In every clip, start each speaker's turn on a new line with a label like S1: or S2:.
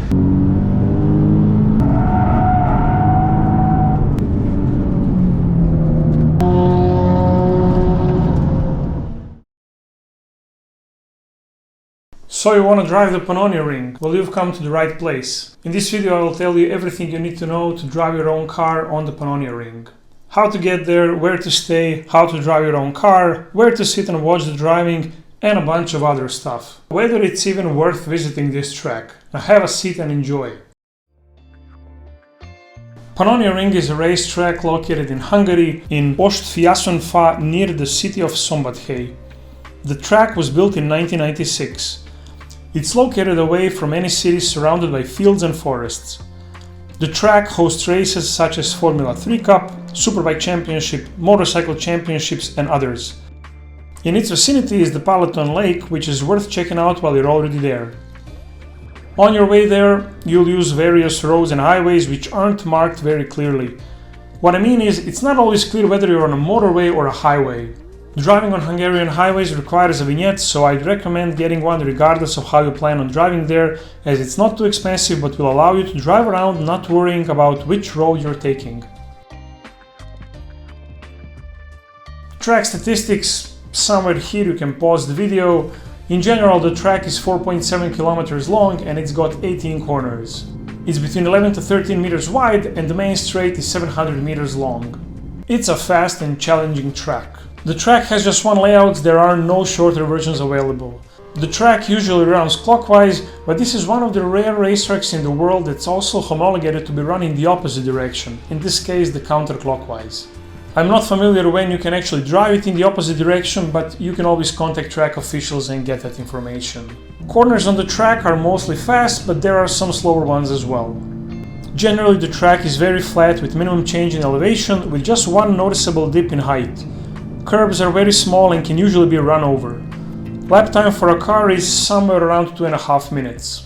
S1: So you want to drive the Pannonia Ring? Well, you've come to the right place. In this video I will tell you everything you need to know to drive your own car on the Pannonia Ring. How to get there, where to stay, how to drive your own car, where to sit and watch the driving, and a bunch of other stuff. Whether it's even worth visiting this track. Now have a seat and enjoy. Pannonia Ring is a racetrack located in Hungary, in Ostfjászonfa, near the city of Szombathely. The track was built in 1996. It's located away from any cities, surrounded by fields and forests. The track hosts races such as Formula 3 Cup, Superbike Championship, Motorcycle Championships, and others. In its vicinity is the Peloton Lake, which is worth checking out while you're already there. On your way there, you'll use various roads and highways which aren't marked very clearly. What I mean is, it's not always clear whether you're on a motorway or a highway. Driving on Hungarian highways requires a vignette, so I'd recommend getting one regardless of how you plan on driving there, as it's not too expensive but will allow you to drive around not worrying about which road you're taking. Track statistics, somewhere here you can pause the video. In general, the track is 4.7 kilometers long and it's got 18 corners. It's between 11 to 13 meters wide and the main straight is 700 meters long. It's a fast and challenging track. The track has just one layout, there are no shorter versions available. The track usually runs clockwise, but this is one of the rare racetracks in the world that's also homologated to be run in the opposite direction, in this case the counterclockwise. I'm not familiar when you can actually drive it in the opposite direction, but you can always contact track officials and get that information. Corners on the track are mostly fast, but there are some slower ones as well. Generally the track is very flat with minimum change in elevation, with just one noticeable dip in height. Curbs are very small and can usually be run over. Lap time for a car is somewhere around 2.5 minutes.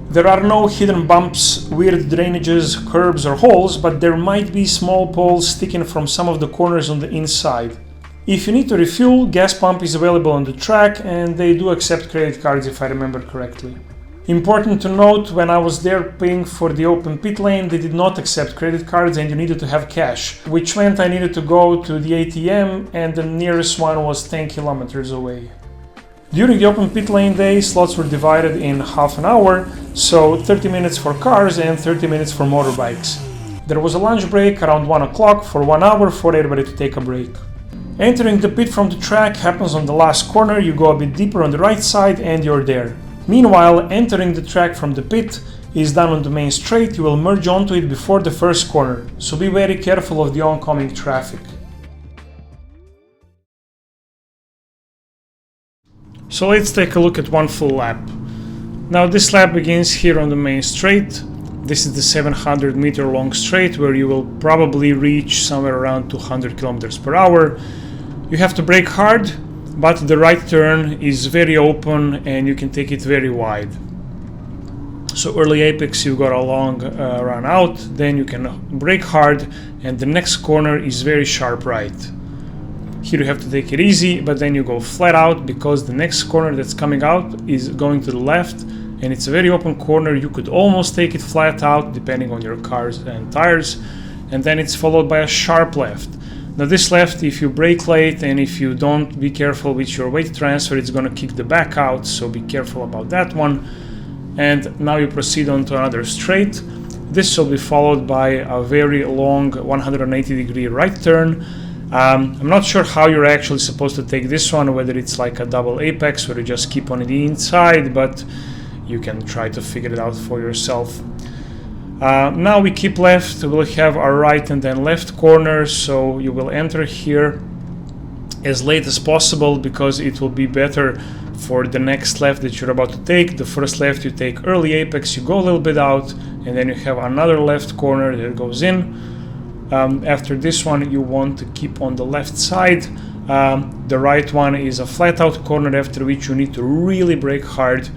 S1: There are no hidden bumps, weird drainages, curbs or holes, but there might be small poles sticking from some of the corners on the inside. If you need to refuel, gas pump is available on the track and they do accept credit cards if I remember correctly. Important to note, when I was there paying for the open pit lane, they did not accept credit cards and you needed to have cash, which meant I needed to go to the ATM and the nearest one was 10 kilometers away. During the open pit lane day, slots were divided in half an hour, so 30 minutes for cars and 30 minutes for motorbikes. There was a lunch break around 1 o'clock for 1 hour for everybody to take a break. Entering the pit from the track happens on the last corner, you go a bit deeper on the right side and you're there. Meanwhile, entering the track from the pit is done on the main straight, you will merge onto it before the first corner, so be very careful of the oncoming traffic. So let's take a look at one full lap. Now this lap begins here on the main straight. This is the 700 meter long straight where you will probably reach somewhere around 200 kilometers per hour. You have to brake hard, but the right turn is very open and you can take it very wide. So early apex you got a long run out, then you can brake hard and the next corner is very sharp right. Here you have to take it easy, but then you go flat out because the next corner that's coming out is going to the left and it's a very open corner. You could almost take it flat out depending on your cars and tires, and then it's followed by a sharp left. Now this left, if you brake late and if you don't be careful with your weight transfer, it's going to kick the back out, so be careful about that one. And now you proceed on to another straight. This will be followed by a very long 180-degree right turn. I'm not sure how you're actually supposed to take this one, whether it's like a double apex or you just keep on the inside, but you can try to figure it out for yourself. Now we keep left, we'll have our right and then left corner, so you will enter here as late as possible because it will be better for the next left that you're about to take. The first left you take early apex, you go a little bit out, and then you have another left corner that goes in. After this one you want to keep on the left side. The right one is a flat out corner after which you need to really brake hard.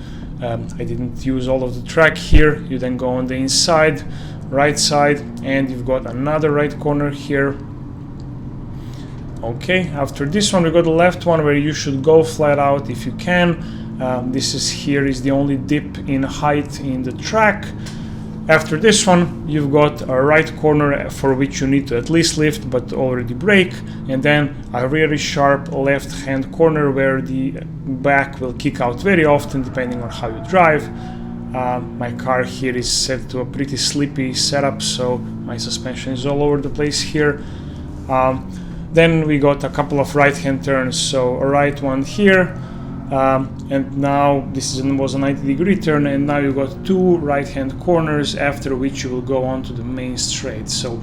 S1: I didn't use all of the track here. You then go on the inside, right side, and you've got another right corner here. Okay, after this one we got the left one where you should go flat out if you can. Here is the only dip in height in the track. After this one, you've got a right corner for which you need to at least lift but already brake, and then a really sharp left hand corner where the back will kick out very often depending on how you drive. My car here is set to a pretty slippy setup, so my suspension is all over the place here. Then we got a couple of right hand turns, so a right one here, and now this was a 90-degree turn, and now you got two right hand corners, after which you will go on to the main straight. So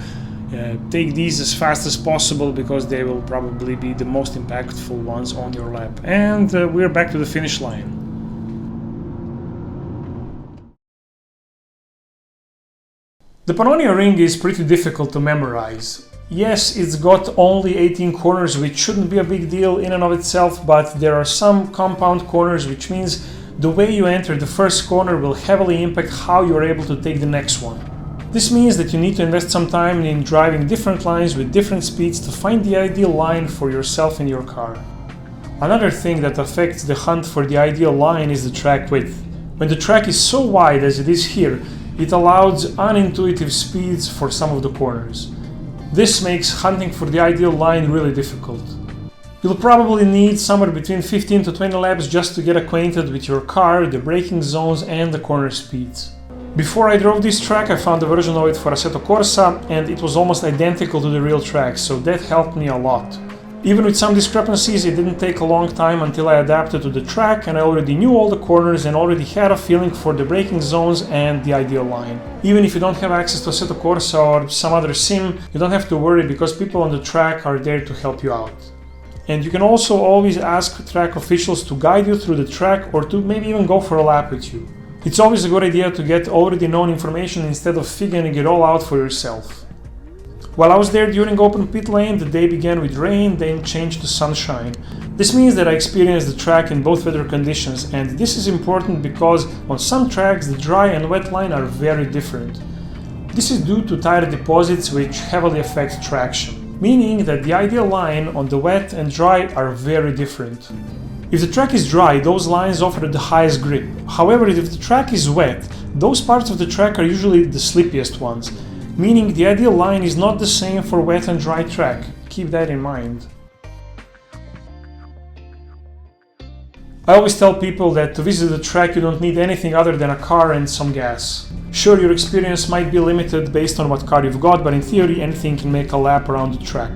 S1: take these as fast as possible because they will probably be the most impactful ones on your lap. And we're back to the finish line. The Pannonia Ring is pretty difficult to memorize. Yes, it's got only 18 corners, which shouldn't be a big deal in and of itself, but there are some compound corners, which means the way you enter the first corner will heavily impact how you're able to take the next one. This means that you need to invest some time in driving different lines with different speeds to find the ideal line for yourself and your car. Another thing that affects the hunt for the ideal line is the track width. When the track is so wide as it is here, it allows unintuitive speeds for some of the corners. This makes hunting for the ideal line really difficult. You'll probably need somewhere between 15 to 20 laps just to get acquainted with your car, the braking zones and the corner speeds. Before I drove this track, I found a version of it for Assetto Corsa, and it was almost identical to the real track, so that helped me a lot. Even with some discrepancies, it didn't take a long time until I adapted to the track and I already knew all the corners and already had a feeling for the braking zones and the ideal line. Even if you don't have access to Assetto Corsa or some other sim, you don't have to worry because people on the track are there to help you out. And you can also always ask track officials to guide you through the track or to maybe even go for a lap with you. It's always a good idea to get already known information instead of figuring it all out for yourself. While I was there during open pit lane, the day began with rain, then changed to sunshine. This means that I experienced the track in both weather conditions, and this is important because on some tracks the dry and wet line are very different. This is due to tire deposits which heavily affect traction, meaning that the ideal line on the wet and dry are very different. If the track is dry, those lines offer the highest grip. However, if the track is wet, those parts of the track are usually the slippiest ones, meaning the ideal line is not the same for wet and dry track. Keep that in mind. I always tell people that to visit the track you don't need anything other than a car and some gas. Sure, your experience might be limited based on what car you've got, but in theory anything can make a lap around the track.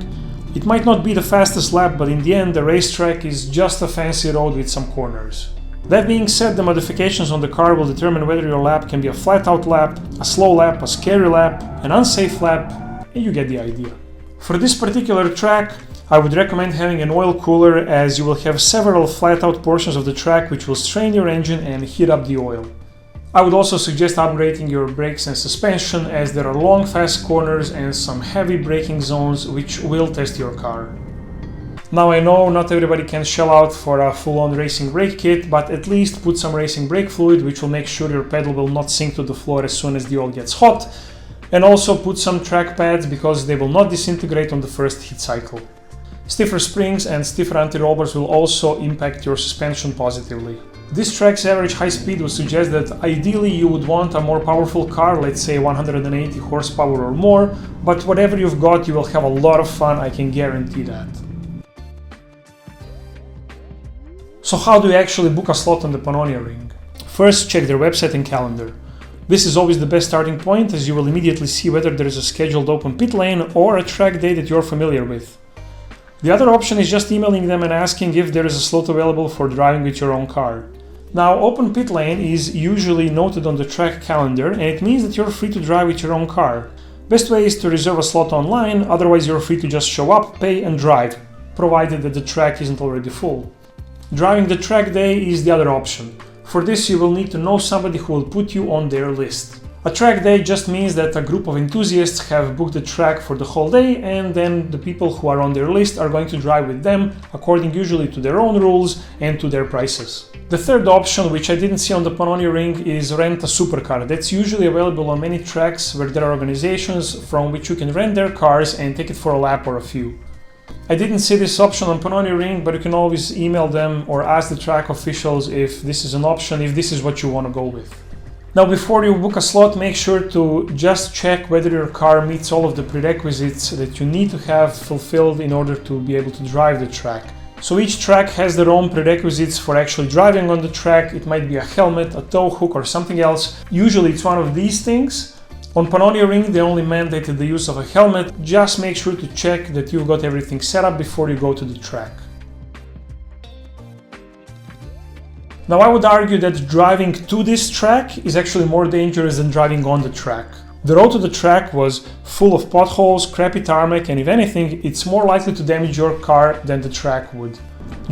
S1: It might not be the fastest lap, but in the end the racetrack is just a fancy road with some corners. That being said, the modifications on the car will determine whether your lap can be a flat-out lap, a slow lap, a scary lap, an unsafe lap, and you get the idea. For this particular track, I would recommend having an oil cooler as you will have several flat-out portions of the track which will strain your engine and heat up the oil. I would also suggest upgrading your brakes and suspension as there are long fast corners and some heavy braking zones which will test your car. Now I know not everybody can shell out for a full-on racing brake kit, but at least put some racing brake fluid which will make sure your pedal will not sink to the floor as soon as the oil gets hot, and also put some track pads because they will not disintegrate on the first heat cycle. Stiffer springs and stiffer anti-rollbars will also impact your suspension positively. This track's average high speed would suggest that ideally you would want a more powerful car, let's say 180 horsepower or more, but whatever you've got you will have a lot of fun, I can guarantee that. So how do you actually book a slot on the Pannonia Ring? First, check their website and calendar. This is always the best starting point as you will immediately see whether there is a scheduled open pit lane or a track day that you're familiar with. The other option is just emailing them and asking if there is a slot available for driving with your own car. Now, open pit lane is usually noted on the track calendar and it means that you're free to drive with your own car. Best way is to reserve a slot online, otherwise you're free to just show up, pay and drive, provided that the track isn't already full. Driving the track day is the other option. For this you will need to know somebody who will put you on their list. A track day just means that a group of enthusiasts have booked the track for the whole day and then the people who are on their list are going to drive with them according usually to their own rules and to their prices. The third option, which I didn't see on the Pannonia Ring, is rent a supercar. That's usually available on many tracks where there are organizations from which you can rent their cars and take it for a lap or a few. I didn't see this option on Pannonia Ring, but you can always email them or ask the track officials if this is an option, if this is what you want to go with. Now, before you book a slot, make sure to just check whether your car meets all of the prerequisites that you need to have fulfilled in order to be able to drive the track. So each track has their own prerequisites for actually driving on the track. It might be a helmet, a tow hook, or something else. Usually it's one of these things. On Pannonia Ring, they only mandated the use of a helmet. Just make sure to check that you've got everything set up before you go to the track. Now, I would argue that driving to this track is actually more dangerous than driving on the track. The road to the track was full of potholes, crappy tarmac, and if anything, it's more likely to damage your car than the track would.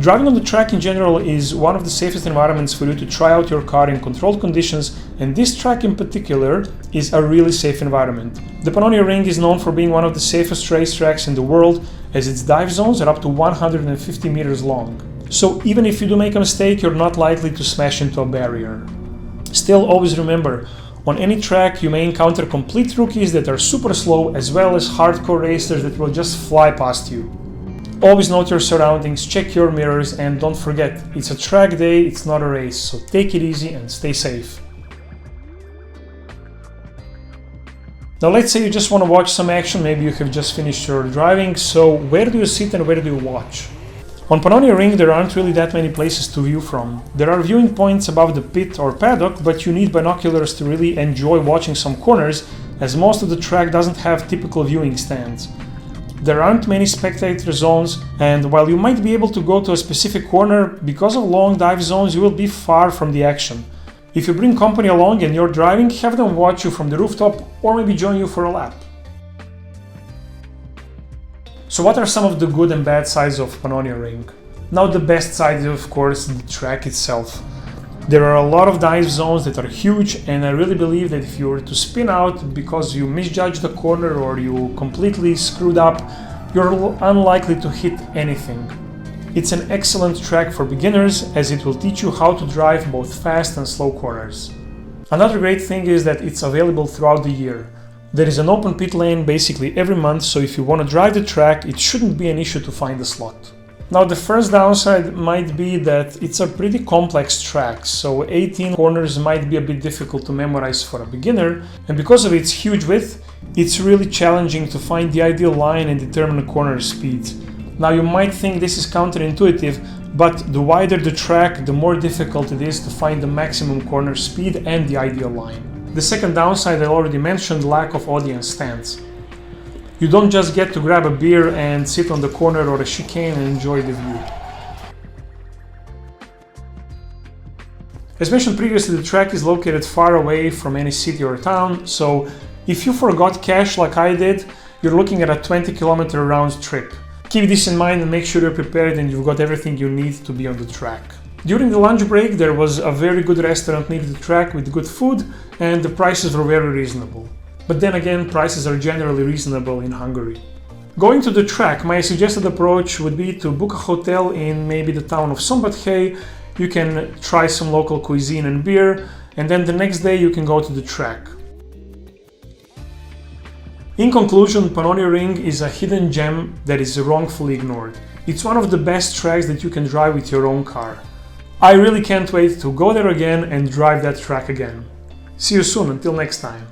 S1: Driving on the track in general is one of the safest environments for you to try out your car in controlled conditions, and this track in particular is a really safe environment. The Pannonia Ring is known for being one of the safest racetracks in the world, as its dive zones are up to 150 meters long. So even if you do make a mistake, you're not likely to smash into a barrier. Still, always remember, on any track you may encounter complete rookies that are super slow, as well as hardcore racers that will just fly past you. Always note your surroundings, check your mirrors, and don't forget, it's a track day, it's not a race, so take it easy and stay safe. Now let's say you just want to watch some action, maybe you have just finished your driving, so where do you sit and where do you watch? On Pannonia Ring there aren't really that many places to view from. There are viewing points above the pit or paddock, but you need binoculars to really enjoy watching some corners, as most of the track doesn't have typical viewing stands. There aren't many spectator zones, and while you might be able to go to a specific corner, because of long dive zones you will be far from the action. If you bring company along and you're driving, have them watch you from the rooftop or maybe join you for a lap. So what are some of the good and bad sides of Pannonia Ring? Now the best side is of course the track itself. There are a lot of dive zones that are huge, and I really believe that if you were to spin out because you misjudged the corner or you completely screwed up, you're unlikely to hit anything. It's an excellent track for beginners, as it will teach you how to drive both fast and slow corners. Another great thing is that it's available throughout the year. There is an open pit lane basically every month, so if you want to drive the track, it shouldn't be an issue to find a slot. Now the first downside might be that it's a pretty complex track, so 18 corners might be a bit difficult to memorize for a beginner, and because of its huge width, it's really challenging to find the ideal line and determine a corner speed. Now you might think this is counterintuitive, but the wider the track, the more difficult it is to find the maximum corner speed and the ideal line. The second downside I already mentioned, lack of audience stands. You don't just get to grab a beer and sit on the corner or a chicane and enjoy the view. As mentioned previously, the track is located far away from any city or town, so if you forgot cash like I did, you're looking at a 20-kilometer round trip. Keep this in mind and make sure you're prepared and you've got everything you need to be on the track. During the lunch break, there was a very good restaurant near the track with good food, and the prices were very reasonable. But then again, prices are generally reasonable in Hungary. Going to the track, my suggested approach would be to book a hotel in maybe the town of Szombathely. You can try some local cuisine and beer, and then the next day you can go to the track. In conclusion, Pannonia Ring is a hidden gem that is wrongfully ignored. It's one of the best tracks that you can drive with your own car. I really can't wait to go there again and drive that track again. See you soon, until next time.